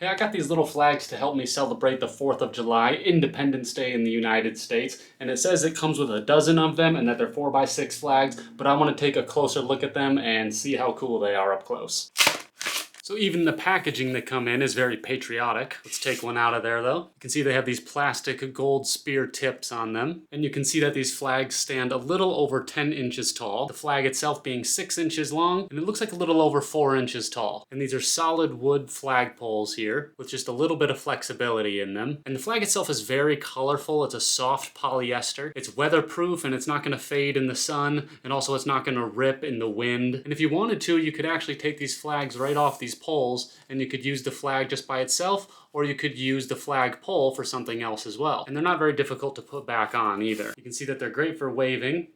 Hey, I got these little flags to help me celebrate the 4th of July, Independence Day in the United States, and it says it comes with a dozen of them and that they're 4x6 flags, but I want to take a closer look at them and see how cool they are up close. So even the packaging that come in is very patriotic. Let's take one out of there though. You can see they have these plastic gold spear tips on them. And you can see that these flags stand a little over 10 inches tall. The flag itself being 6 inches long, and it looks like a little over 4 inches tall. And these are solid wood flag poles here with just a little bit of flexibility in them. And the flag itself is very colorful. It's a soft polyester. It's weatherproof and it's not gonna fade in the sun, and also it's not gonna rip in the wind. And if you wanted to, you could actually take these flags right off these poles and you could use the flag just by itself, or you could use the flag pole for something else as well. And they're not very difficult to put back on either. You can see that they're great for waving.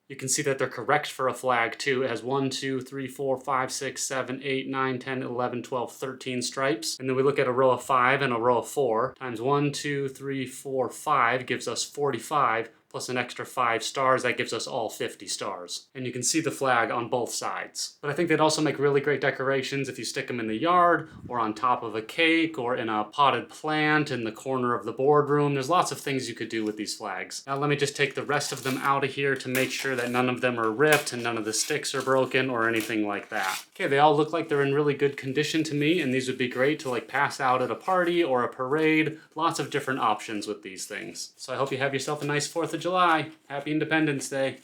You can see that they're correct for a flag too. It has 1, 2, 3, 4, 5, 6, 7, 8, 9, 10, 11, 12, 13 stripes. And then we look at a row of 5 and a row of 4. Times 1, 2, 3, 4, 5 gives us 45. Plus an extra 5 stars, that gives us all 50 stars. And you can see the flag on both sides. But I think they'd also make really great decorations if you stick them in the yard, or on top of a cake, or in a potted plant in the corner of the boardroom. There's lots of things you could do with these flags. Now let me just take the rest of them out of here to make sure that none of them are ripped and none of the sticks are broken or anything like that. Okay, they all look like they're in really good condition to me, and these would be great to like pass out at a party or a parade. Lots of different options with these things. So I hope you have yourself a nice 4th of July. Happy Independence Day.